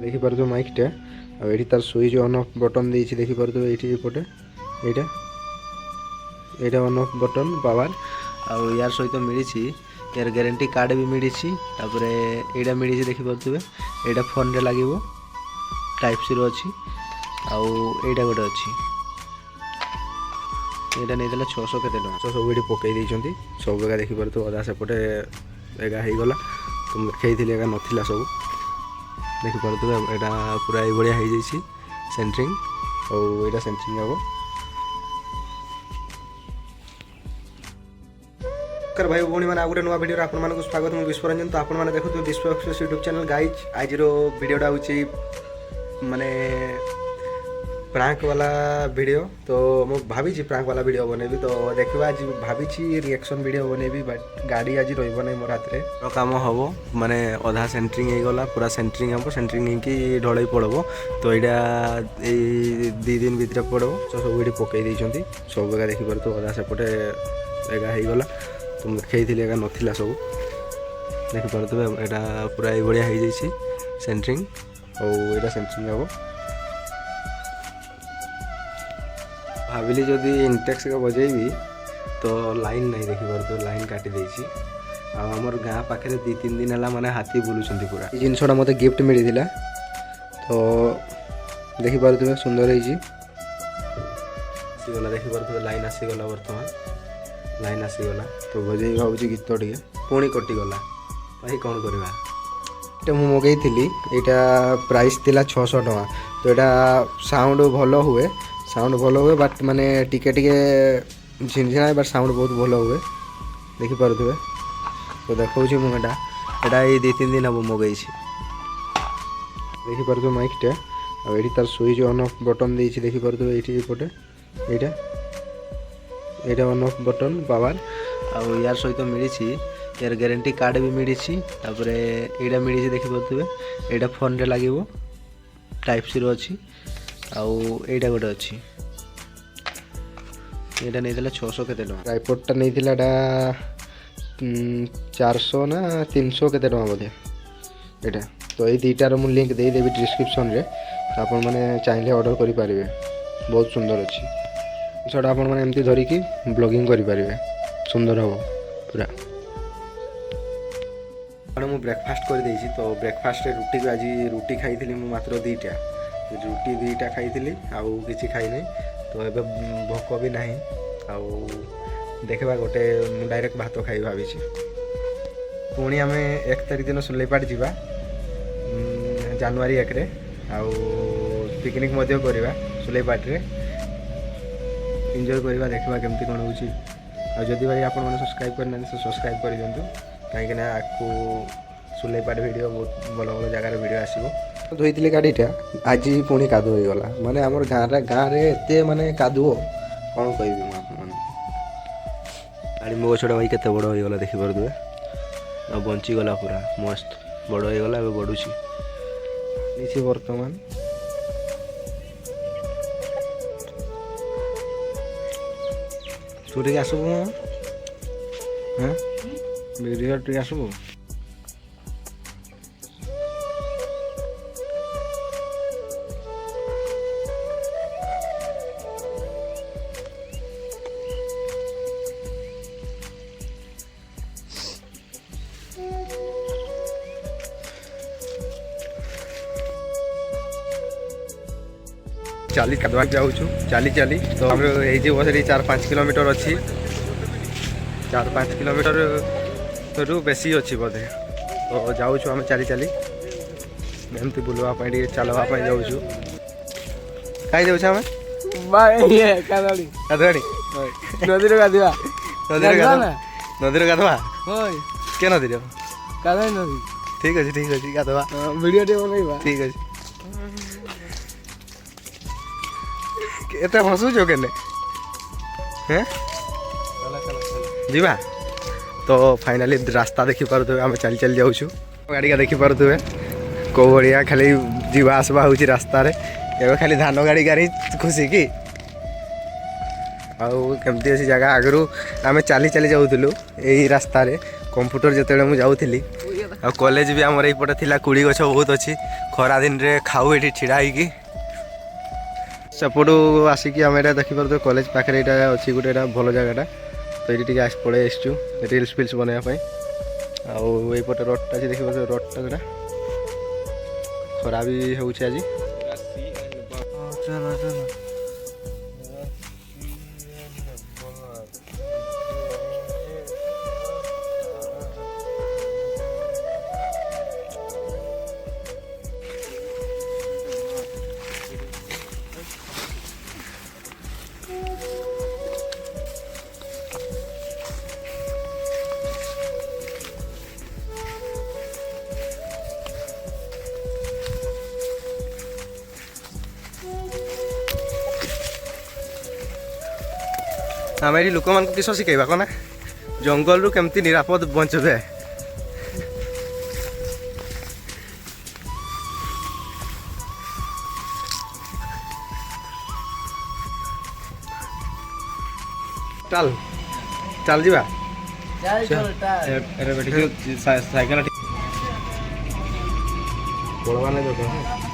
देखिपे माइकटा IT तार switch on off button देछि देखिपे ये पटे यहाँ यहाँ ऑन ऑफ बटन पावर आउ यार सहित मिली यार ग्यारंटी कार्ड भी मिली यहाँ मिली देखिपे यहाँ फोन रे लगे टाइप सी अच्छी आउ यहाँ गोटे अच्छी यहाँ नहीं 600 केते टଙ୍କା सब ये पकई सब एका देखिपे अधा सेपटे एगा हो गला तुम देखी एका नाला सब देखिपे यहाँ पूरा ये हो सेंटरिंग और यहाँ सेंटरिंग हम भाई भौणी मैंने गोटे नुआ भिडियो आपको स्वागत मैं विश्वरंजन। तो आपने देखुए विश्व एक्सप्रेस यूट्यूब चैनल गाइज आज भिडियोटा हूँ माने प्रांक वाला वीडियो। तो मुझे भावी प्रांक वाला वीडियो बनेबी तो देखा आज भावी रिएक्शन वीडियो बनेबी बट गाड़ी आज रही नहीं मोर हाथ में कम हम माने अधा सेंटरिंग हो गला पूरा सेंटरिंग हम सेंटरिंग होगी ढल पड़ब तो यहाँ 2 दिन भितर पड़ब तो सब ये पकई सब एका देखिपे अधा सेपटे एगा हो गला तुम देखी एका नाला सब देखिपे यहाँ पूरा ये हो सेंटरिंग और यहाँ सेंटरिंग हम भाविली जदि इंटेक्स का बजेबी तो लाइन नहीं देखिपे लाइन काटी देछि आमर गाँ पाखे 2-3 दिन है माने हाथी बुलूँ पूरा ये जिनसा मत गिफ्ट मिलता तो देखिपे सुंदर होगला देखिपे लाइन आसीगला बर्तमान लाइन आसीगला तो बजे भाव गीत टे पुणी कटिगला भाई कौन करवा ये मुझे मगेली यहाँ प्राइस थिला 600 टଙ୍କା तो यहाँ साउंड भल हुए बट माने टिके झिनझिना बट साउंड बहुत भल हुए देखिपे तो देखा मुझे ये 2-3 दिन हम मगई देखिपे माइकटा आईटी तार सुइच ऑन ऑफ बटन देछि देखिपे ये पटे यहाँ ऑन ऑफ बटन पावर आउ यार सहित मिली यार ग्यारंटी कार्ड भी मिली यहाँ मिली देखिपे यहाँ फोन रे लगे टाइप सी अच्छी आउ यहाँ गोटे अच्छी यहाँ नहीं 600 केते टଙ୍କା ट्राइपॉडटा नहीं 400 ना 300 केते टଙ୍କା बोधे यहाँ तो ये दुईटार मुझे लिंक देदेवी डिस्क्रिप्शन रे तो आपण मैंने चाहिए ऑर्डर करें बहुत सुंदर अच्छी जिनसा आप एमती धरिकी ब्लॉगिंग करें सुंदर हम पूरा मुझे ब्रेकफास्ट कर देछि तो ब्रेकफास्ट रुटी को आज रुटी खाई मात्र 2टा रुटी 2टा खाई आउ किसी खाई नहीं तो ये भोक भी ना आउ देखा गोटे डायरेक्ट भात खाई भावी पुणी आम 1 तारिख दिन सुलेपाट जावा जनवरी 1 रे आउ पिकनिक करवा सुलेपाट रे एंजॉय करवा देखा केमती कौन हो जदि भाई आप सब्सक्राइब करना तो सब्सक्राइब कर दिंतु कहीं आपको सुलेपाट वीडियो बहुत भल जगार वीडियो आसो धोई गाड़ीटा आज पुणी कादुओ हो गला माने आमर गाँव में एत माने कादुओ कौन कह गाड़ी मो गछटा भाई केते बड़ हो गला देखिपे आ बंचीगला पूरा मस्त बड़ हो गला बढ़ुची बर्तमान तू टे आसबू हाँ वीडियो टे आसबू 40 कदवा जाऊँ चली तो हम बस 4-5 किलोमीटर अच्छी 4-5 किलोमीटर रु बेसी अच्छी बोधे तो जाऊँ आम चली एमती बुलवाई चलवाई जाऊँ कहीं जाऊँ नदी गाधवा नदी गाधवा के नदी ठीक अच्छे गाधवा वीडियो ठीक अच्छे एत हसुच के जीवा तो फाइनाली रास्ता देखी पारे आम चली जाऊँ गाड़ी का देखी पारे कौ भाया खाली जीवा आसवा हो रास्तार एवं खाली धान गाड़ी गाड़ी खुशी की आमती अच्छी जगह आगु आम चली चली जाऊँ यही रास्तार कंप्यूटर जो मुझे जाऊँगी ଆଉ କଲେଜ ବି ଆମର ଏଇପଟେ ଥିଲା କୁଡ଼ି ଗଛ ବହୁତ ଅଛି ଖରା ଦିନରେ ଖାଉ ଏଠି ଛିଡ଼ା ହେଇକି ସେପଟୁ ଆସିକି ଆମେ ଏଇଟା ଦେଖିପାରୁଛୁ କଲେଜ ପାଖରେ ଏଇଟା ଅଛି ଗୋଟେ ଏଇଟା ଭଲ ଜାଗାଟା ତ ଏଇଠି ଟିକେ ପଳେଇ ଆସିଛୁ ରିଲ୍ସ ଫିଲ୍ସ ବନେଇବା ପାଇଁ ଆଉ ଏଇପଟେ ରୋଡ଼ଟା ଅଛି ଦେଖିପାରୁଛୁ ରୋଡ଼ଟା ଯେଉଁଟା ଖରା ବି ହେଉଛି ଆଜି ଆମେ ଏଠି ଲୋକମାନଙ୍କୁ କିସ ଶିଖେଇବା କନା ଜଙ୍ଗଲରୁ କେମିତି ନିରାପଦ ବଞ୍ଚିବେ ଚାଲ ଚାଲ ଯିବା ସାଇକେଲ ପଳବା ନାଇଁ